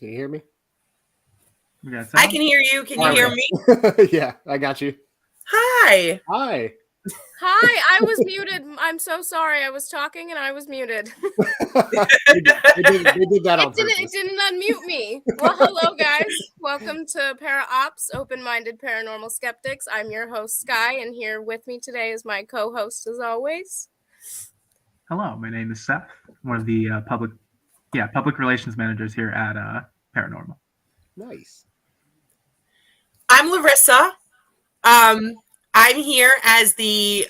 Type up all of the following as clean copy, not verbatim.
Can you hear me? I can hear you. Can you hear me? Yeah, I got you. Hi. Hi. Hi, I was muted. I'm so sorry. I was talking and I was muted. They did that on purpose. It didn't unmute me. Well, hello, guys. Welcome to Para-Ops, Open-Minded Paranormal Skeptics. I'm your host, Sky, and here with me today is my co-host, as always. Hello, my name is Seth, one of the public relations managers here at P.A.R.A.Normal. Nice. I'm Larissa. I'm here as the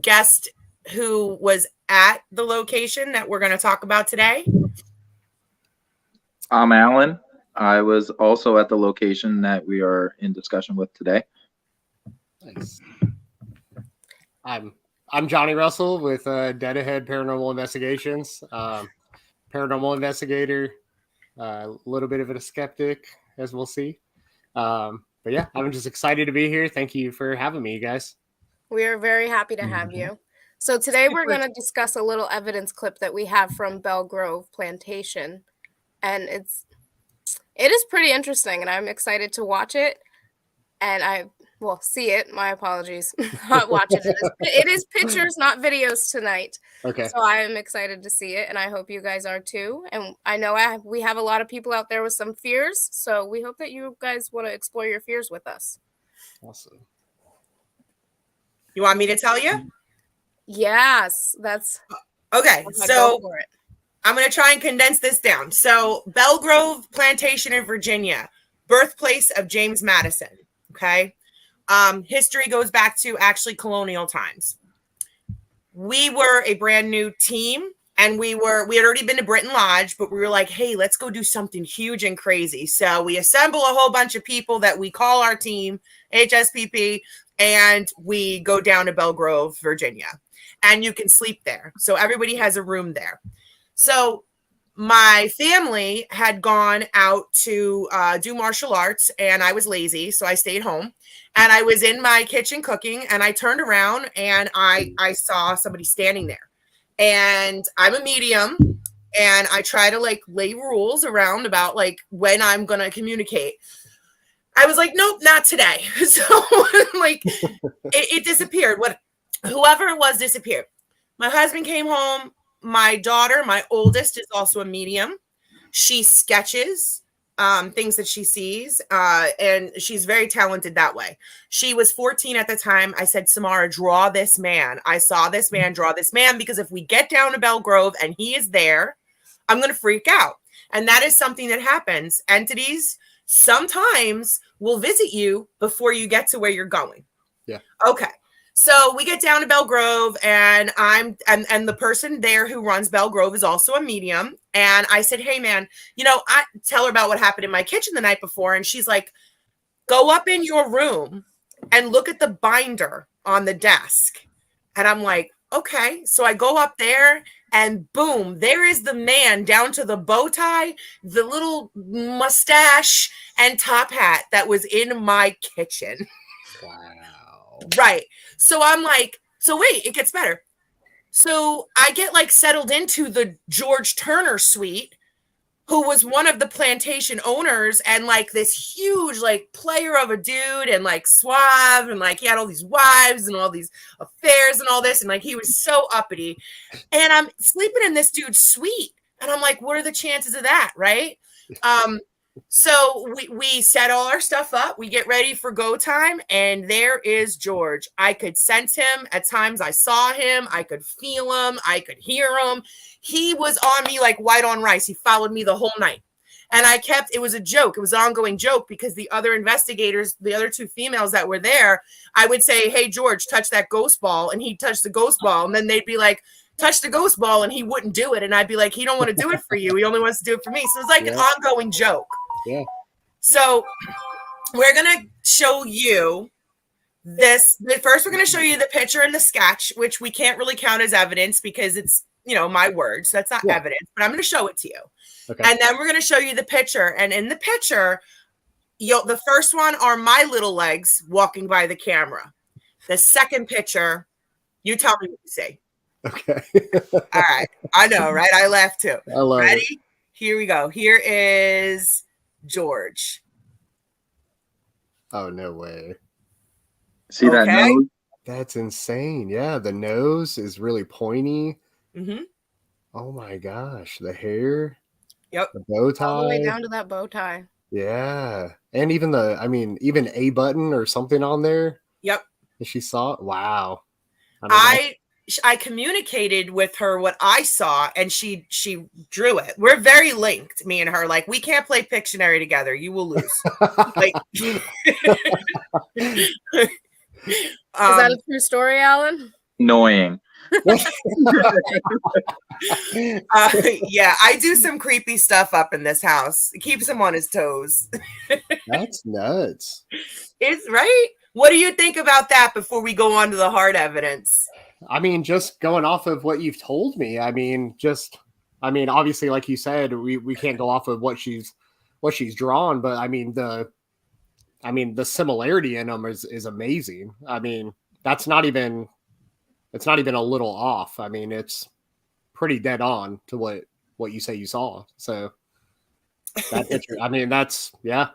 guest who was at the location that we're going to talk about today. I'm Alan. I was also at the location that we are in discussion with today. Nice. I'm Jonny Russell with Dead Ahead Paranormal Investigations. Paranormal investigator, a little bit of a skeptic, as we'll see. But yeah, I'm just excited to be here. Thank you for having me, you guys. We are very happy to have you. So today we're going to discuss a little evidence clip that we have from Belle Grove Plantation. And it is pretty interesting, and I'm excited to watch it. And see it. My apologies. Not watch it. It is pictures, not videos tonight. Okay. So I am excited to see it, and I hope you guys are too. And I know we have a lot of people out there with some fears, so we hope that you guys want to explore your fears with us. Awesome. You want me to tell you? Yes, that's okay. So go for it. I'm going to try and condense this down. So Belle Grove Plantation in Virginia, birthplace of James Madison. Okay. History goes back to actually colonial times. We were a brand new team, and we had already been to Britain Lodge, but we were like, hey, let's go do something huge and crazy. So we assemble a whole bunch of people that we call our team, HSPP, and we go down to Belle Grove, Virginia, and you can sleep there. So everybody has a room there. So my family had gone out to do martial arts, and I was lazy, so I stayed home. And I was in my kitchen cooking, and I turned around, and I saw somebody standing there. And I'm a medium, and I try to lay rules around about when I'm going to communicate. I was like, nope, not today. So it disappeared. Whoever it was disappeared. My husband came home. My daughter, my oldest, is also a medium. She sketches things that she sees, and she's very talented that way. She was 14 at the time. I said, Samara, draw this man. I saw this man, draw this man, because if we get down to Belle Grove and he is there, I'm going to freak out. And that is something that happens. Entities sometimes will visit you before you get to where you're going. Yeah. Okay. So we get down to Belle Grove, and and the person there who runs Belle Grove is also a medium. And I said, hey man, I tell her about what happened in my kitchen the night before. And she's like, go up in your room and look at the binder on the desk. And I'm like, okay. So I go up there, and boom, there is the man down to the bow tie, the little mustache and top hat that was in my kitchen. Wow. Right. So I'm like, so wait, it gets better. So I get settled into the George Turner suite, who was one of the plantation owners, and this huge player of a dude, and suave, and he had all these wives and all these affairs and all this, and he was so uppity. And I'm sleeping in this dude's suite, and I'm like, what are the chances of that, right? So we set all our stuff up. We get ready for go time, and there is George. I could sense him. At times I saw him. I could feel him. I could hear him. He was on me like white on rice. He followed me the whole night. And it was a joke. It was an ongoing joke, because the other investigators, the other two females that were there, I would say, hey, George, touch that ghost ball. And he'd touch the ghost ball. And then they'd be like, touch the ghost ball. And he wouldn't do it. And I'd be like, he don't want to do it for you. He only wants to do it for me. So it was an ongoing joke. Yeah. So we're going to show you this. First, we're going to show you the picture and the sketch, which we can't really count as evidence because it's, my words. That's not evidence, but I'm going to show it to you. Okay. And then we're going to show you the picture. And in the picture, the first one are my little legs walking by the camera. The second picture, you tell me what you see. Okay. All right. I know, right? I laughed too. I love Ready? it. Here we go. Here is George. Oh, no way. See that Okay. nose? That's insane. Yeah, the nose is really pointy. Mm-hmm. Oh my gosh, the hair, Yep. the bow All the way tie. down to that bow tie. Yeah. And even even a button or something on there. Yep. That she saw. Wow. I mean, I communicated with her what I saw, and she drew it. We're very linked, me and her. Like, we can't play Pictionary together. You will lose. Like, Is that a true story, Alan? Annoying. yeah, I do some creepy stuff up in this house. It keeps him on his toes. that's nuts. It's right. What do you think about that before we go on to the hard evidence? I mean, just going off of what you've told me, obviously, like you said, we can't go off of what she's drawn, but the similarity in them is amazing. I mean, it's not even a little off. I mean, it's pretty dead on to what you say you saw. So that picture, yeah.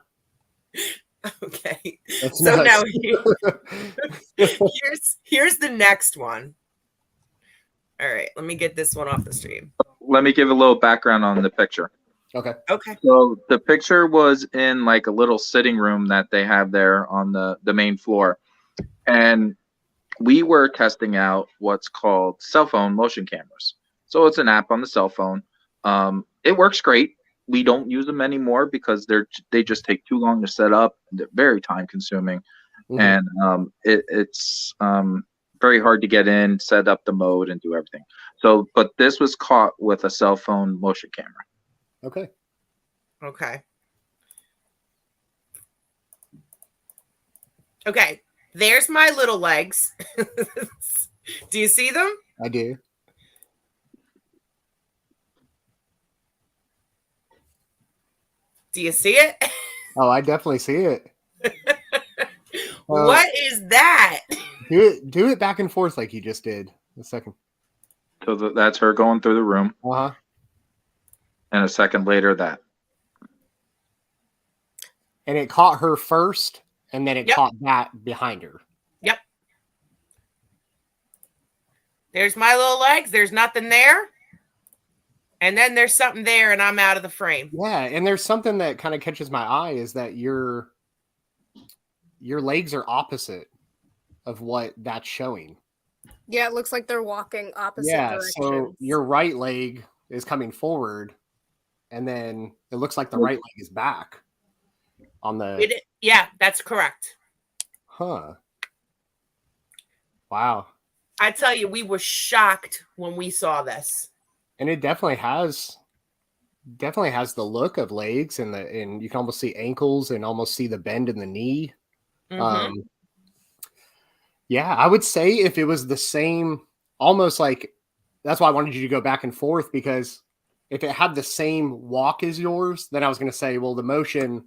Okay. That's So nuts. now here's the next one. All right, let me get this one off the stream. Let me give a little background on the picture. Okay. So the picture was in like a little sitting room that they have there on the main floor. And we were testing out what's called cell phone motion cameras. So it's an app on the cell phone. It works great. We don't use them anymore because they just take too long to set up. They're very time consuming. Mhm. And it's very hard to get in, set up the mode, and do everything. So, but this was caught with a cell phone motion camera. Okay. Okay. There's my little legs. Do you see them? I do. Do you see it? Oh, I definitely see it. What is that? Do it back and forth like you just did a second. So that's her going through the room. Uh-huh. And a second later, that. And it caught her first, and then it caught that behind her. Yep. There's my little legs. There's nothing there. And then there's something there, and I'm out of the frame. Yeah, and there's something that kind of catches my eye is that your legs are opposite of what that's showing. Yeah, it looks like they're walking opposite directions. So your right leg is coming forward, and then it looks like the right leg is back on the. Yeah, that's correct. Huh. Wow. I tell you, we were shocked when we saw this. And it definitely has the look of legs, and you can almost see ankles and almost see the bend in the knee. Mm-hmm. Yeah, I would say if it was the same, almost like, that's why I wanted you to go back and forth, because if it had the same walk as yours, then I was going to say, well, the motion,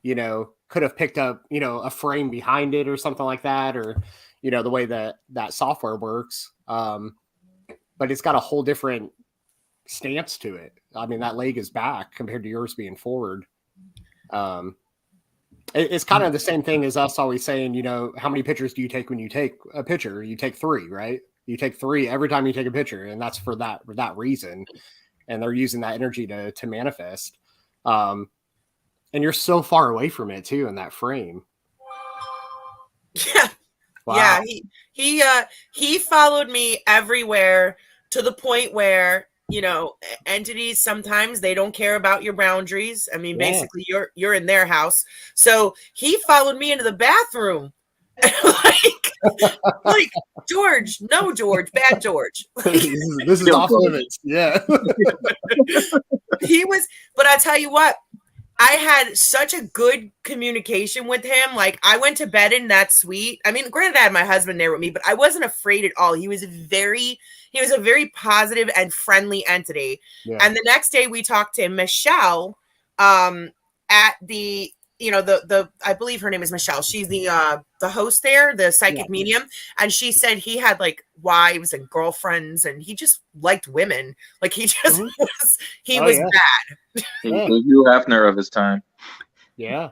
could have picked up, a frame behind it or something like that, or, the way that software works. But it's got a whole different stance to it. I mean, that leg is back compared to yours being forward. It's kind of the same thing as us always saying, how many pictures do you take when you take a picture? You take 3, right? You take 3 every time you take a picture, and that's for that reason. And they're using that energy to manifest. And you're so far away from it too in that frame. Yeah. Wow. Yeah, he followed me everywhere, to the point where, entities, sometimes they don't care about your boundaries. I mean, basically you're in their house. So he followed me into the bathroom. like George, no George, bad George. This is off limits. Yeah. But I tell you what, I had such a good communication with him. Like, I went to bed in that suite. I mean, granted, I had my husband there with me, but I wasn't afraid at all. He was a very positive and friendly entity. Yeah. And the next day we talked to Michelle at the the I believe her name is Michelle. She's the host there, the psychic medium, and she said he had like wives and girlfriends, and he just liked women. Like he just was bad. He was Hugh Hefner of his time. Yeah.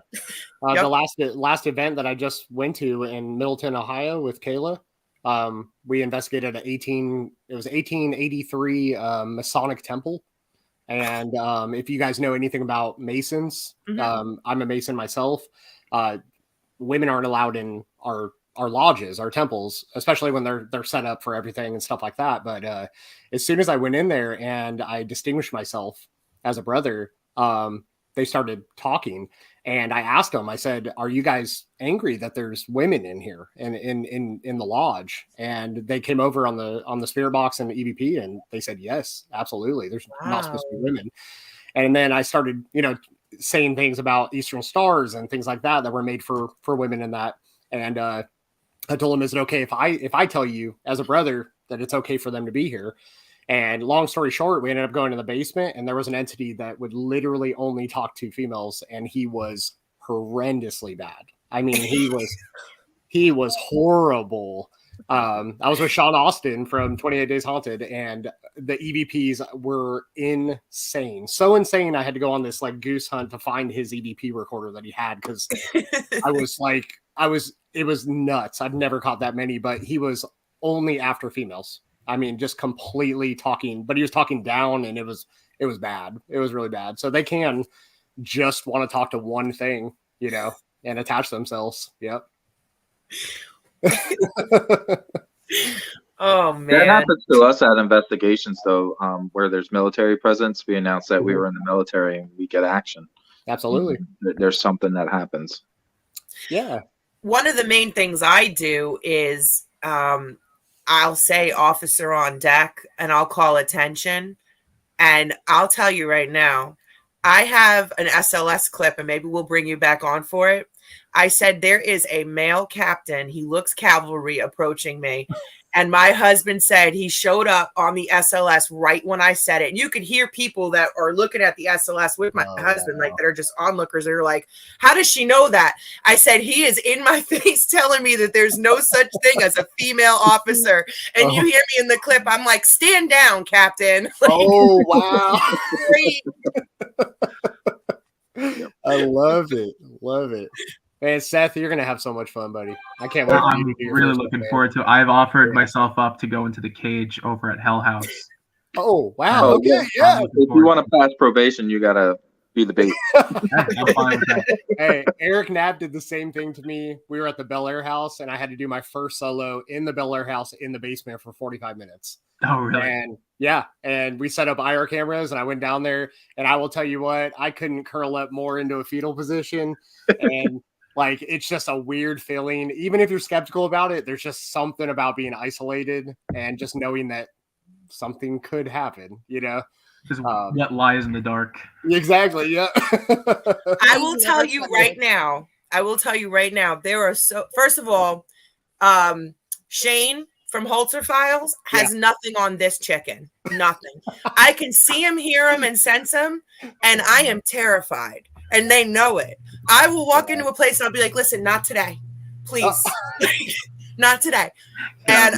The last event that I just went to in Middleton, Ohio with Kayla, we investigated an 1883 Masonic temple. And if you guys know anything about Masons, I'm a Mason myself. Women aren't allowed in our lodges, our temples, especially when they're set up for everything and stuff like that. But as soon as I went in there and I distinguished myself as a brother, they started talking. And I asked them, I said, "Are you guys angry that there's women in here and in the lodge?" And they came over on the spirit box and the EVP, and they said, "Yes, absolutely. There's not supposed to be women." And then I started, saying things about Eastern stars and things like that were made for women in that. And I told them, "Is it okay if I tell you as a brother that it's okay for them to be here?" And long story short, we ended up going to the basement, and there was an entity that would literally only talk to females, and he was horrendously bad. I mean, he was horrible. I was with Sean Austin from 28 Days Haunted, and the EVPs were insane. So insane, I had to go on this like goose hunt to find his EVP recorder that he had, because it was nuts. I've never caught that many, but he was only after females. I mean, just completely talking, but he was talking down, and it was bad. It was really bad. So they can just want to talk to one thing, and attach themselves. Yep. Oh man, that happens to us at investigations, though, where there's military presence. We announce that we were in the military, and we get action. Absolutely. There's something that happens. Yeah. One of the main things I do is I'll say officer on deck, and I'll call attention. And I'll tell you right now, I have an SLS clip, and maybe we'll bring you back on for it. I said, there is a male captain. He looks cavalry approaching me. And my husband said he showed up on the SLS right when I said it. And you could hear people that are looking at the SLS with my husband, like that are just onlookers. They're like, how does she know that? I said, he is in my face telling me that there's no such thing as a female officer. And you hear me in the clip. I'm like, stand down, Captain. Like, oh, wow. I love it. Love it. Man, Seth, you're going to have so much fun, buddy. I can't wait. I'm really looking forward to it. I've offered myself up to go into the cage over at Hell House. Oh, wow. Okay, yeah. If you want to pass probation, you got to be the bait. I'm fine with that. Hey, Eric Knapp did the same thing to me. We were at the Bel Air house, and I had to do my first solo in the Bel Air house in the basement for 45 minutes. Oh, really? And and we set up IR cameras, and I went down there, and I will tell you what, I couldn't curl up more into a fetal position. And like, it's just a weird feeling. Even if you're skeptical about it, there's just something about being isolated and just knowing that something could happen, Just what lies in the dark. Exactly. Yeah. I will tell you right now. There are first of all, Shane from Holzer Files has nothing on this chicken. Nothing. I can see him, hear him, and sense him, and I am terrified. And they know it. I will walk into a place and I'll be like, listen, not today. Please. Not today. And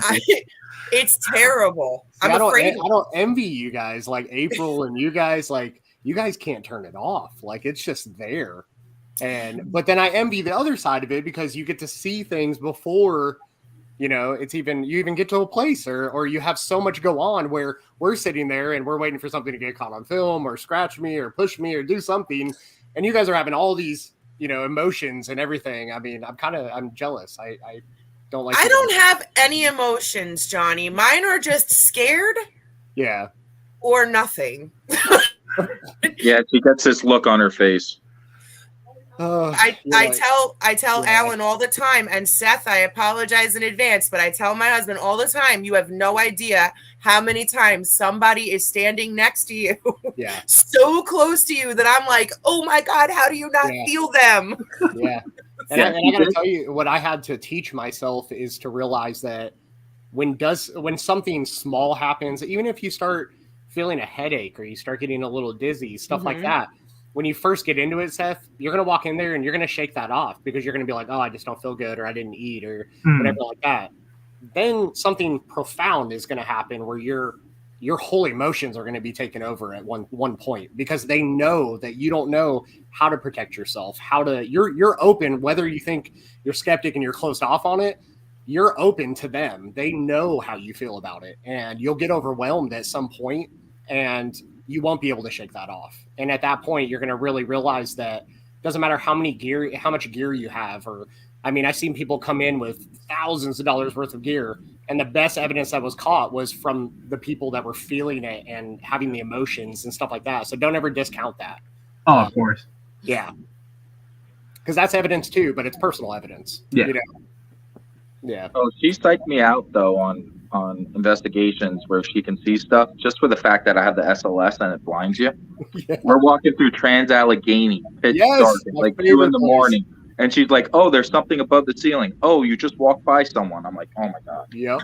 it's terrible. I'm afraid. I don't envy you guys like April and you guys. Like, you guys can't turn it off. Like, it's just there. But then I envy the other side of it, because you get to see things before, it's you even get to a place or you have so much go on where we're sitting there and we're waiting for something to get caught on film or scratch me or push me or do something. And you guys are having all these, emotions and everything. I mean, I'm jealous. I don't like. I don't have any emotions, Johnny. Mine are just scared. Yeah. Or nothing. Yeah, she gets this look on her face. I tell Alan all the time, and Seth, I apologize in advance, but I tell my husband all the time, you have no idea how many times somebody is standing next to you, so close to you that I'm like, oh my God, how do you not feel them? Yeah. And I gotta tell you, what I had to teach myself is to realize that when something small happens, even if you start feeling a headache or you start getting a little dizzy, stuff like that, when you first get into it, Seth, you're going to walk in there and you're going to shake that off because you're going to be like, oh, I just don't feel good, or I didn't eat, or whatever like that. Then something profound is going to happen where your whole emotions are going to be taken over at one point, because they know that you don't know how to protect yourself, you're open, whether you think you're skeptic and you're closed off on it, you're open to them. They know how you feel about it, and you'll get overwhelmed at some point and you won't be able to shake that off. And at that point, you're going to really realize that it doesn't matter how much gear you have, or, I mean, I've seen people come in with thousands of dollars worth of gear, and the best evidence that was caught was from the people that were feeling it and having the emotions and stuff like that. So don't ever discount that. Oh, of course. Yeah. Because that's evidence too, but it's personal evidence. Yeah. You know? Yeah. Oh, she psyched me out though on investigations where she can see stuff just for the fact that I have the SLS and it blinds you. Yeah. We're walking through Trans-Allegheny, pitch Yes, dark, my like 2 favorite in the place. morning. And she's like, oh, there's something above the ceiling. Oh, you just walked by someone. I'm like, oh my God. Yep.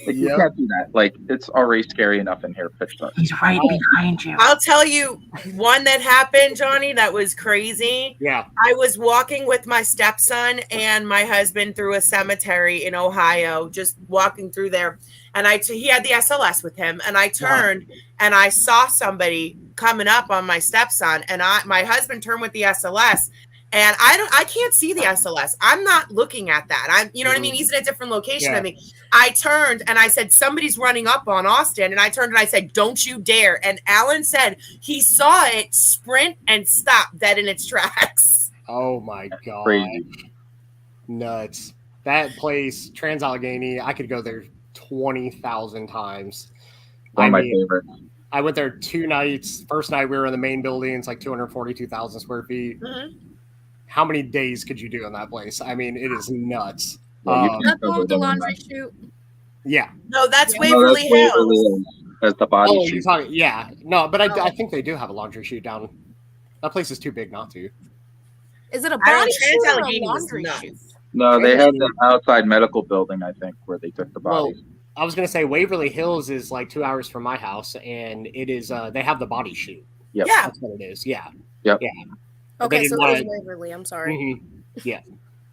Like, you can't do that. Like, it's already scary enough in here, pitch dark. He's right behind you. I'll tell you one that happened, Johnny, that was crazy. Yeah. I was walking with my stepson and my husband through a cemetery in Ohio, just walking through there. And he had the SLS with him, and I turned and I saw somebody coming up on my stepson, and my husband turned with the SLS. And I can't see the SLS. I'm not looking at that. You know what I mean? He's in a different location than me. I turned and I said, somebody's running up on Austin. And I turned and I said, don't you dare. And Alan said he saw it sprint and stop dead in its tracks. Oh my God. Crazy. Nuts. That place, Trans-Allegheny, I could go there 20,000 times. One of my favorites. I went there 2 nights. First night we were in the main building. It's like 242,000 square feet. Mm-hmm. How many days could you do in that place? I mean, it is nuts. That's the one with the laundry chute. Yeah. No, that's No, Waverly that's Hills. Waverly Hills as the body Oh, sheet. you're talking, yeah. No, but I think they do have a laundry chute down. That place is too big not to. Is it a I don't body chute or a Trans-Allegheny was laundry nuts. chute? No, they had the outside medical building, I think, where they took the Well, bodies. I was going to say Waverly Hills is like 2 hours from my house, and it is, they have the body chute. Yep. Yeah. That's what it is. Yeah. Yep. Yeah. Okay, They so didn't it was want- Waverly. I'm sorry. Mhm. Yeah.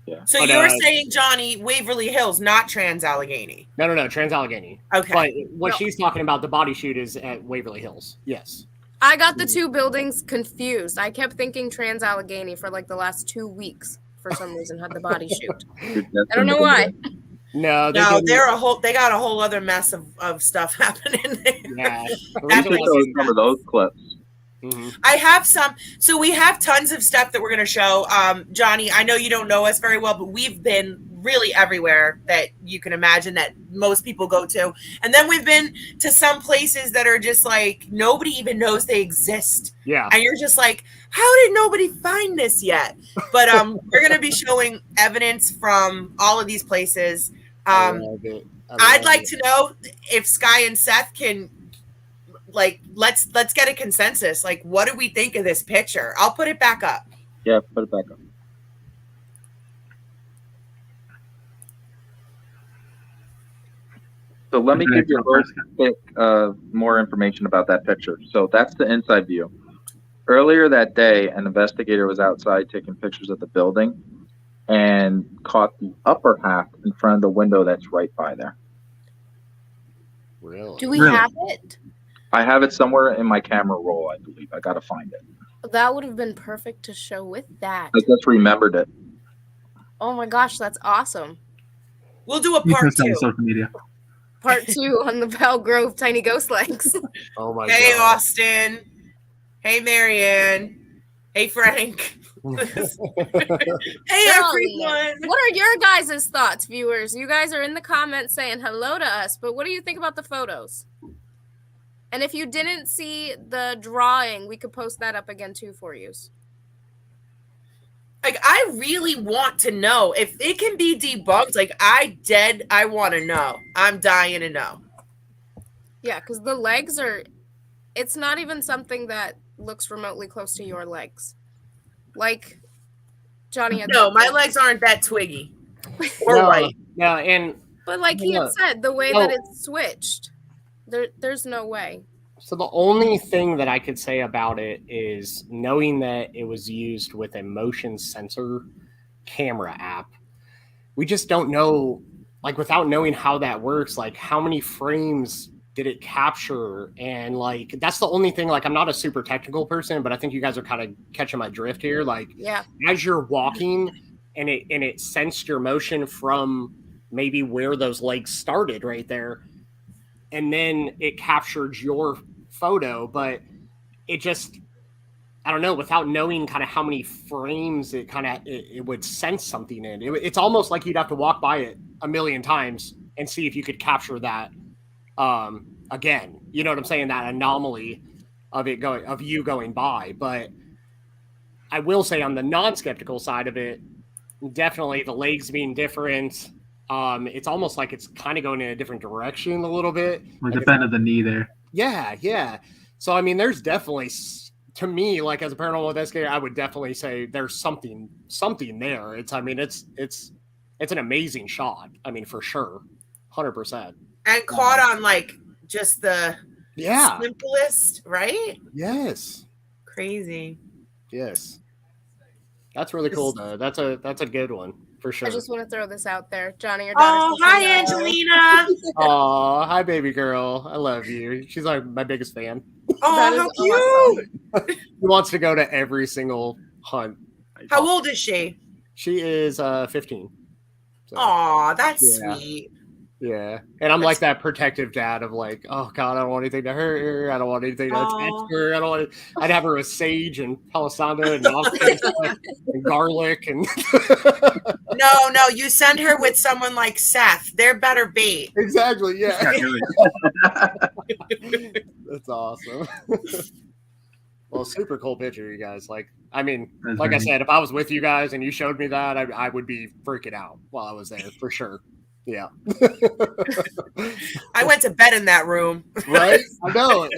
Yeah. So But, you're saying, Johnny, Waverly Hills, not Trans-Allegheny. No. Trans-Allegheny. Okay. But what No. she's talking about, the body chute, is at Waverly Hills. Yes. I got the two buildings confused. I kept thinking Trans-Allegheny for like the last 2 weeks. For some reason, had the body chute. Dude, that's I don't know why. No, they No, didn't- they got a whole other mess of stuff happening there. Yeah. We should show some of those clips. Mhm. I have some. So we have tons of stuff that we're going to show. Johnny, I know you don't know us very well, but we've been really everywhere that you can imagine that most people go to. And then we've been to some places that are just like nobody even knows they exist. Yeah. And you're just like, how did nobody find this yet? But we're going to be showing evidence from all of these places. I love it. I'd like to know if Sky and Seth can, like, let's get a consensus. Like, what do we think of this picture? I'll put it back up. Yeah, put it back up. So let me give you a little bit more information about that picture. So that's the inside view. Earlier that day, an investigator was outside taking pictures of the building and caught the upper half in front of the window that's right by there. Really? Do we Really? have it? I have it somewhere in my camera roll, I believe. I got to find it. That would have been perfect to show with that. I just remembered it. Oh my gosh, that's awesome. We'll do a You part post it on two. social media. Part 2 on the Belle Grove Tiny Ghost Legs. Oh my Hey, God. Austin. Hey, Marianne. Hey, Frank. Hey, everyone. What are your guys' thoughts, viewers? You guys are in the comments saying hello to us, but what do you think about the photos? And if you didn't see the drawing, we could post that up again too for you. Like, I really want to know if it can be debunked. Like, I want to know. I'm dying to know. Yeah, because the legs are, it's not even something that looks remotely close to your legs. Like Johnny had No, said. my legs aren't that twiggy or No, white. no, and But like he Yeah. had said, the way Oh. that it's switched, there's no way. So the only thing that I could say about it is knowing that it was used with a motion sensor camera app. We just don't know, like, without knowing how that works, like how many frames did it capture? And like, that's the only thing. Like, I'm not a super technical person, but I think you guys are kind of catching my drift here. Like, Yeah. as you're walking and it sensed your motion from maybe where those legs started right there, and then it captured your photo, but it just, I don't know, without knowing kind of how many frames it would sense something in. It's almost like you'd have to walk by it a million times and see if you could capture that again. You know what I'm saying? That anomaly of you going by. But I will say, on the non-skeptical side of it, definitely the legs being different. It's almost like it's kind of going in a different direction a little bit. With like the bend of the knee there. Yeah. So I mean, there's definitely, to me, like, as a paranormal investigator, I would definitely say there's something there. It's an amazing shot. I mean, for sure, 100%. And caught on like just the Yeah. simplest, right? Yes. Crazy. Yes. That's really cool, though. That's a good one for sure. I just want to throw this out there. Johnny, your daughter. Oh, hi, Angelina. Oh, hi, baby girl. I love you. She's like my biggest fan. Oh, how cute. She wants to go to every single hunt. How old is she? She is 15. So, Oh, that's yeah. sweet. Yeah. And I'm like that protective dad of like, oh God, I don't want anything to hurt her. I don't want anything to attach her. I'd have her with sage and palisandra and garlic and No, you send her with someone like Seth. They're better bait. Exactly, yeah. That's awesome. Well, super cool picture, you guys. Like, I mean, like I said, if I was with you guys and you showed me that, I would be freaking out while I was there for sure. Yeah. I went to bed in that room. Right? I know.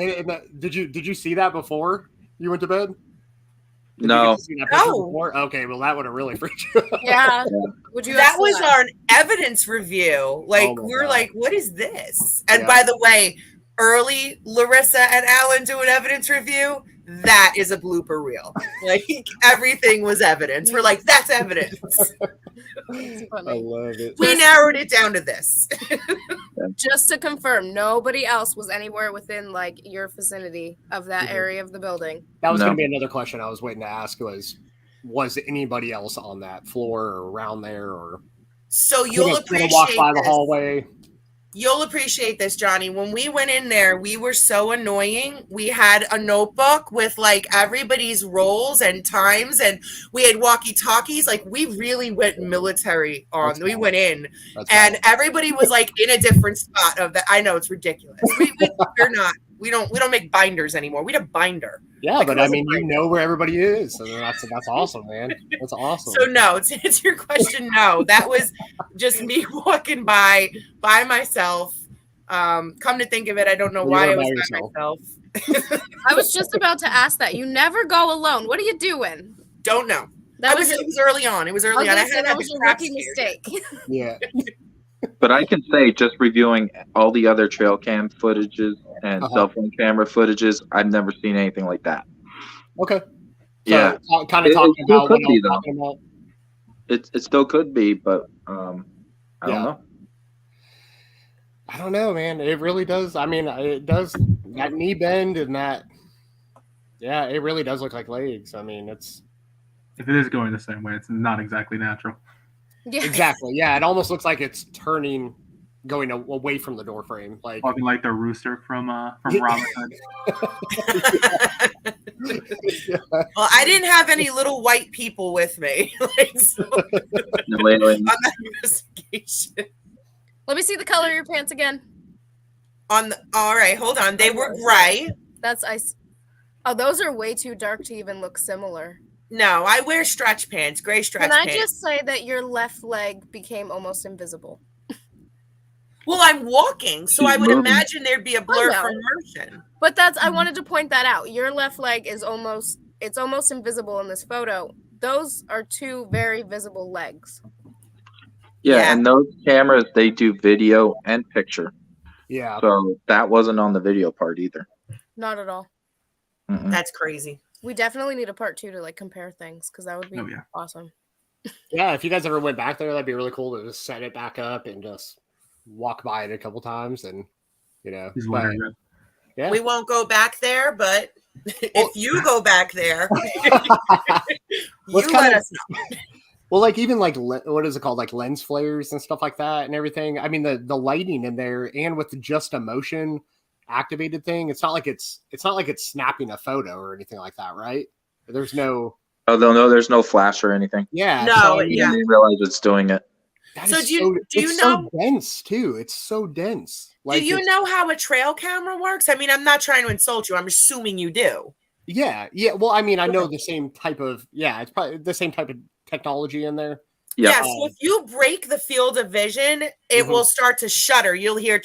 Did you see that before you went to bed? No. Okay, well, that would have really freaked you out. Yeah. Would you? That was our evidence review. Like, we're God. like, what is this? And by the way, early Larissa and Alan do an evidence review. That is a blooper reel. Like, everything was evidence. We're like, that's evidence. I love it. We narrowed it down to this. Just to confirm, nobody else was anywhere within like your vicinity of that area of the building. That was going to be another question I was waiting to ask was anybody else on that floor or around there, or so you'll appreciate walk by the this. hallway? You'll appreciate this, Johnny. When we went in there, we were so annoying. We had a notebook with like everybody's roles and times, and we had walkie-talkies. Like, we really went military on. That's we fine. went in, That's and fine. everybody was like in a different spot of that. I know it's ridiculous. We're not. We don't make binders anymore. We had a binder. Yeah, Like, but it I was a mean, you binder. know where everybody is, so that's awesome, man. That's awesome. So no, to answer your question, no, that was just me walking by myself. Come to think of it, I don't know why I was by myself. I was just about to ask that. You never go alone. What are you doing? Don't know. That it was early on. It was early on. That was a rookie mistake. Yeah. But I can say, just reviewing all the other trail cam footages and cell phone camera footages, I've never seen anything like that. Okay. So, Yeah. kind of talking about what I'm talking about. It still could be, but I don't know. I don't know, man. It really does. I mean, it does, that knee bend and that. Yeah, it really does look like legs. I mean, it's. If it is going the same way, it's not exactly natural. Yeah. Exactly. Yeah, it almost looks like it's going away from the door frame, like walking like the rooster from Robin Hood. Yeah. Well, I didn't have any little white people with me. Like, so, No aliens. on that investigation. Let me see the color of your pants again. All right, hold on. They were gray. That's ice. Oh, those are way too dark to even look similar. No, I wear stretch pants, gray stretch Can I pants. just say that your left leg became almost invisible? Well, I'm walking, so I would moving. imagine there'd be a blur know. from motion. But I wanted to point that out. Your left leg is almost invisible in this photo. Those are two very visible legs. Yeah, and those cameras, they do video and picture. Yeah. So that wasn't on the video part either. Not at all. Mm-mm. That's crazy. We definitely need a part 2 to like compare things because that would be Oh, yeah. awesome. Yeah, if you guys ever went back there, that'd be really cool to just set it back up and just walk by it a couple times and, He's but, wondering. yeah. We won't go back there, but if you go back there, you let us know. Well, like even like what is it called, like lens flares and stuff like that and everything. I mean, the lighting in there and with just a motion activated thing, it's not like it's snapping a photo or anything like that, right? There's no. Oh, they'll know there's no flash or anything. Yeah. No, so, You don't even realize it's doing it. that So is do you it's know- so dense too? It's so dense. Like, Do you know how a trail camera works? I mean, I'm not trying to insult you. I'm assuming you do. Yeah. Well, I mean, I know the same type of. Yeah, it's probably the same type of technology in there. Yeah. Yeah, so if you break the field of vision, it will start to shutter. You'll hear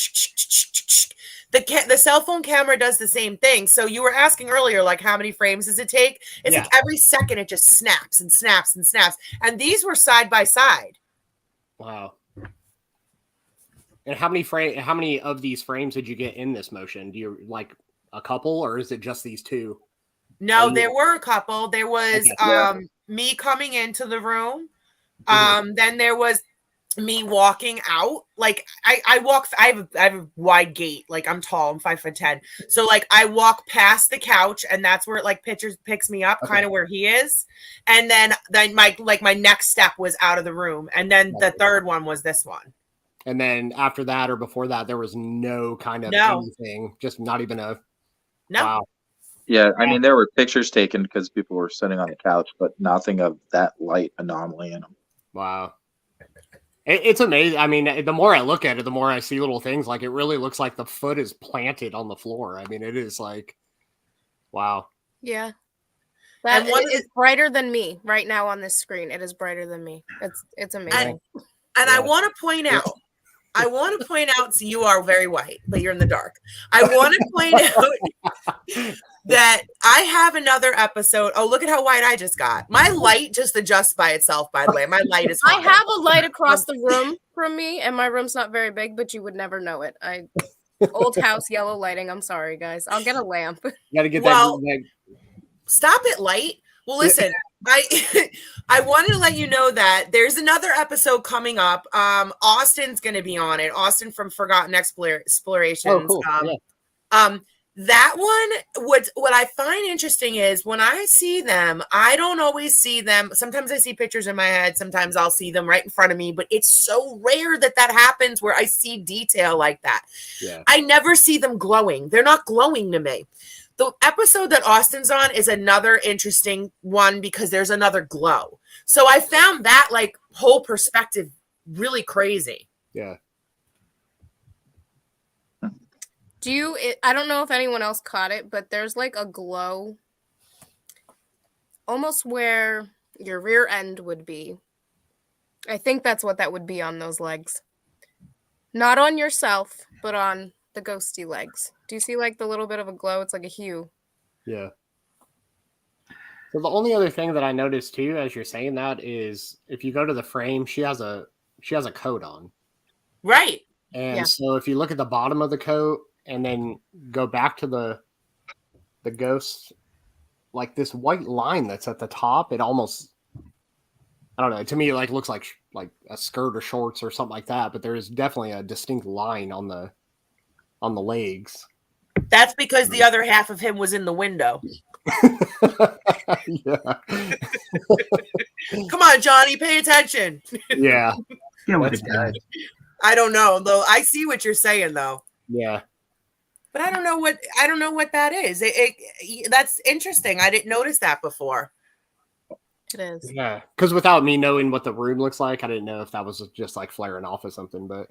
the cell phone camera does the same thing. So you were asking earlier, like how many frames does it take? It's like every second it just snaps and snaps and snaps. And these were side by side. Wow. And how many of these frames did you get in this motion? Do you like a couple, or is it just these two? No, there were a couple. There was Okay. me coming into the room. Then there was me walking out. Like I walk. I have a wide gait. Like I'm tall. I'm 5'10". So like I walk past the couch, and that's where it like picks me up, kind of where he is. And then my next step was out of the room, and then the third one was this one. And then after that or before that, there was no kind of No. anything. Just not even a. No. Wow. Yeah, I mean, there were pictures taken because people were sitting on the couch, but nothing of that light anomaly in them. Wow. It's amazing. I mean, the more I look at it, the more I see little things. Like, it really looks like the foot is planted on the floor. I mean, it is like, wow. Yeah. And That is brighter than me right now on this screen. It is brighter than me. It's amazing. And I want to point out, so you are very white, but you're in the dark. I want to point out that I have another episode. Oh, look at how white I just got. My light just adjusts by itself, by the way. My light is I hot. have a light across the room from me, and my room's not very big, but you would never know it. Old house, yellow lighting. I'm sorry, guys. I'll get a lamp. You got to get Well, that. Stop it, light. Well, listen, I wanted to let you know that there's another episode coming up. Austin's going to be on it. Austin from Forgotten Explorations. Oh, cool. That one, what I find interesting is when I see them, I don't always see them. Sometimes I see pictures in my head. Sometimes I'll see them right in front of me. But it's so rare that happens where I see detail like that. Yeah. I never see them glowing. They're not glowing to me. The episode that Austin's on is another interesting one because there's another glow. So I found that like whole perspective really crazy. Yeah. I don't know if anyone else caught it, but there's like a glow almost where your rear end would be. I think that's what that would be on those legs. Not on yourself, but on the ghosty legs. Do you see like the little bit of a glow? It's like a hue. Yeah. So the only other thing that I noticed too, as you're saying that, is if you go to the frame, she has a coat on. Right. And so if you look at the bottom of the coat and then go back to the ghost, like this white line that's at the top, it almost, I don't know, to me it like looks like a skirt or shorts or something like that, but there is definitely a distinct line on the legs. That's because the other half of him was in the window. Yeah. Come on, Johnny, pay attention. Yeah. Yeah, what That's a guy. I don't know, though. I see what you're saying, though. Yeah. But I don't know what that is. That's interesting. I didn't notice that before. It is. Yeah. Because without me knowing what the room looks like, I didn't know if that was just like flaring off or something. But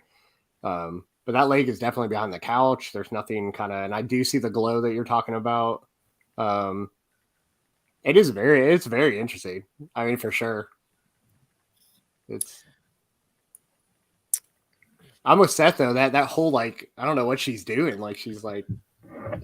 that leg is definitely behind the couch. There's nothing and I do see the glow that you're talking about. It's very interesting. I mean, for sure. I'm with Seth though. That whole like, I don't know what she's doing. Like she's like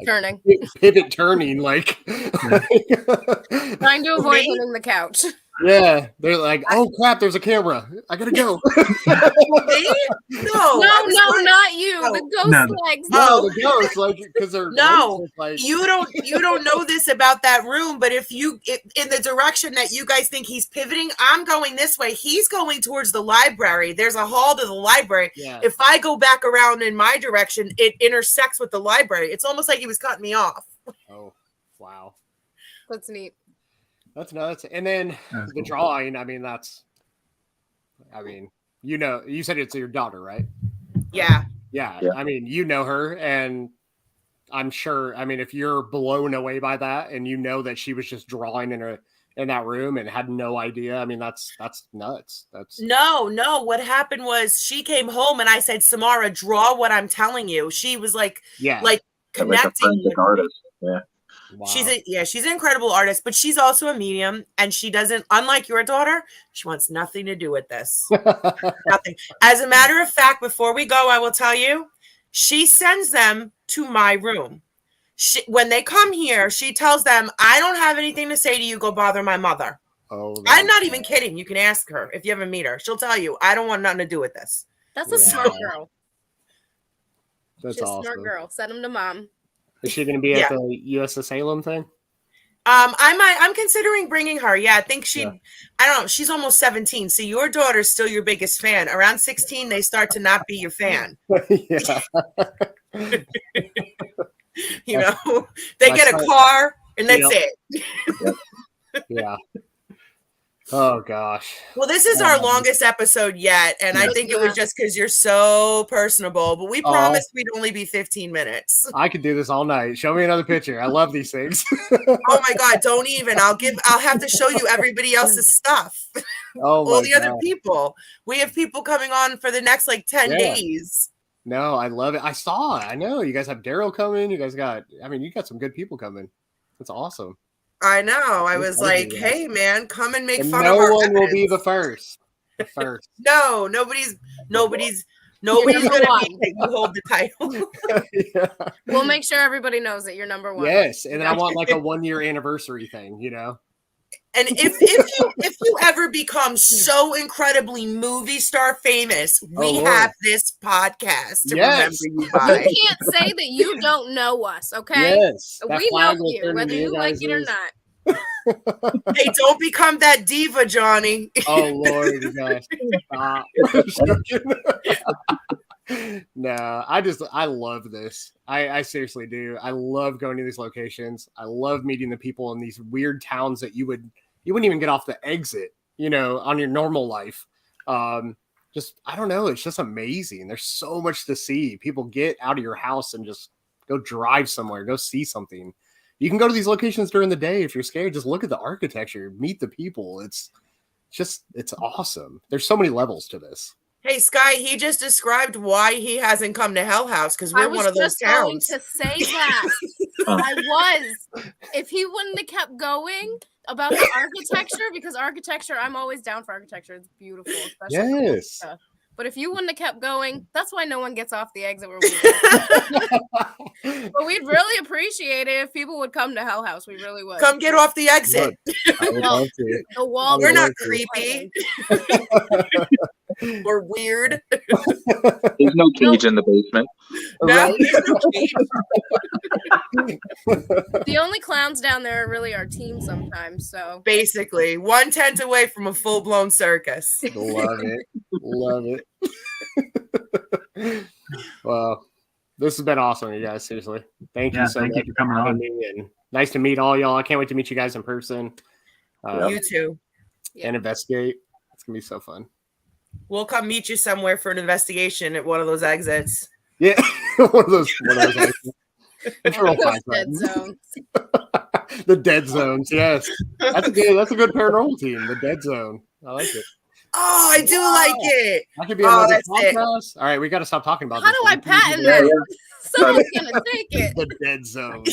Turning. pivot turning, like Trying to avoid hitting the couch. Yeah, they're like, oh crap, there's a camera. I gotta go. Me? No, Not you. No. The ghost No. legs. No, the ghosts, like, because they're No, lights, like, you don't know this about that room, but if in the direction that you guys think he's pivoting, I'm going this way. He's going towards the library. There's a hall to the library. yeah. If I go back around in my direction, it intersects with the library. It's almost like he was cutting me off. Oh, wow. That's neat. That's nuts. And then That's the cool. drawing, I mean, you said it's your daughter, right? Yeah. Yeah. Yeah. I mean, you know her, and I'm sure, I mean, if you're blown away by that and you know that she was just drawing in that room and had no idea, I mean, that's nuts. That's No. What happened was she came home and I said, Samara, draw what I'm telling you. She was like yeah. Like a connecting. forensic artist. Yeah. Wow. She's an incredible artist, but she's also a medium, and she doesn't, unlike your daughter, she wants nothing to do with this. Nothing. As a matter of fact, before we go, I will tell you, she sends them to my room. When they come here, she tells them, I don't have anything to say to you. Go bother my mother. Oh, I'm not even kidding. You can ask her if you ever meet her. She'll tell you, I don't want nothing to do with this. That's a Wow. smart girl. That's She's a awesome. smart girl. Send him to mom. Is she going to be at the U.S. Salem thing? I'm considering bringing her. Yeah, I think Yeah. I don't know. She's almost 17. So your daughter's still your biggest fan. Around 16, they start to not be your fan. Yeah. You know, they My get a son- car and that's Yep. it. Yeah. Oh gosh. Well, this is our longest episode yet, and I Yeah. think it was just because you're so personable. But we Oh. promised we'd only be 15 minutes. I could do this all night. Show me another picture. I love these things. Oh my God! Don't even. I'll have to show you everybody else's stuff. Oh All my the other God. people. We have people coming on for the next like 10 Yeah. days. No, I love it. I saw it. I know you guys have Daryl coming. You guys got, I mean, you got some good people coming. That's awesome. I know. I It's was funny, like, yeah. hey man, come and make And fun no of our one will be evidence. the first. The first. No, nobody's number gonna be one. you hold the title. Yeah. We'll make sure everybody knows that you're number one. Yes. And then I want like a 1-year anniversary thing, you know? And if you ever become so incredibly movie star famous, we Lord. have this podcast to Yes. remember you You by. can't say that you don't know us, okay? Yes. That We know flag will you, turn whether to you like guys' it or is- not. Hey, don't become that diva, Johnny. Oh Lord, you guys. Stop. No, I love this. I seriously do. I love going to these locations. I love meeting the people in these weird towns that you wouldn't even get off the exit, you know, on your normal life. Just I don't know, it's just amazing. There's so much to see. People get out of your house and just go drive somewhere, go see something. You can go to these locations during the day if you're scared. Just look at the architecture, meet the people. It's awesome. There's so many levels to this. Hey, Sky, he just described why he hasn't come to Hell House because I we're was one of those just going towns. to say that. I was. If he wouldn't have kept going about the architecture, because architecture, I'm always down for architecture. It's beautiful, especially for Yes. stuff. But if you wouldn't have kept going, that's why no one gets off the exit where we live. But we'd really appreciate it if people would come to Hell House. We really would. Come get off the exit. I would love to. The wall. We're not love to. creepy or weird. There's no cage in the basement. No, Right? there's no cage. The only clowns down there are really our team sometimes. So Basically, 1 tent away from a full-blown circus. Love it. Love it. Well, this has been awesome, you guys. Seriously. Thank you Yeah, so thank much you for coming having on. me, and nice to meet all y'all. I can't wait to meet you guys in person You too. and investigate. It's going to be so fun. We'll come meet you somewhere for an investigation at one of those exits. Yeah. one of those I'm sure we'll find dead something. zones. The dead zones, yes. That's a good paranormal team, the dead zone. I like it. Oh, I do like it. That could be Oh, another that's it. podcast. All right, we got to stop talking about How this. do I patent Yeah, this? yeah. Someone's gonna take it. The dead zone.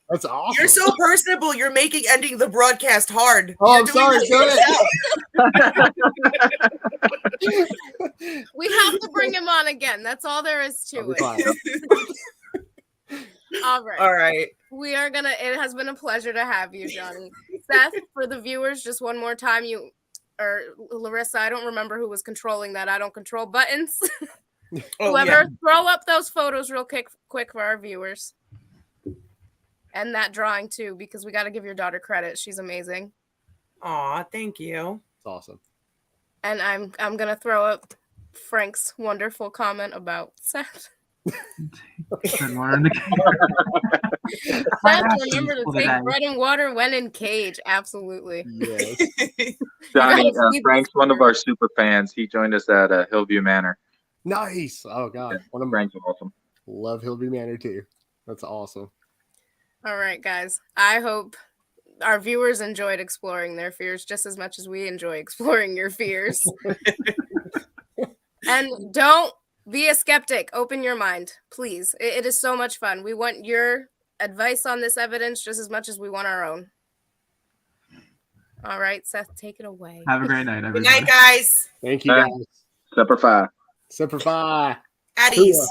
That's awesome. You're so personable. You're making ending the broadcast hard. Oh, You're I'm doing sorry. this Go yourself. ahead. We have to bring him on again. That's all there is I'll to be fine. it. All right. All right. It has been a pleasure to have you, Johnny. Seth, for the viewers, just one more time, or Larissa, I don't remember who was controlling that. I don't control buttons. Oh, Whoever, yeah. throw up those photos real quick for our viewers. And that drawing too, because we got to give your daughter credit. She's amazing. Aw, thank you. It's awesome. And I'm gonna throw up Frank's wonderful comment about Seth. Good morning. Seth, remember to take bread and water when in cage. Absolutely. Yes. Johnny, gotta see Frank's this one of here. our super fans. He joined us at Hillview Manor. Nice. Oh God. One of my Frank's awesome. love Hillby Manor too. That's awesome. All right, guys. I hope our viewers enjoyed exploring their fears just as much as we enjoy exploring your fears. And don't be a skeptic. Open your mind, please. It is so much fun. We want your advice on this evidence just as much as we want our own. All right, Seth, take it away. Have a great night, Good everybody. night, guys. Thank you Bye. guys. Semper Fi. Semper Fi. At ease. Hooah.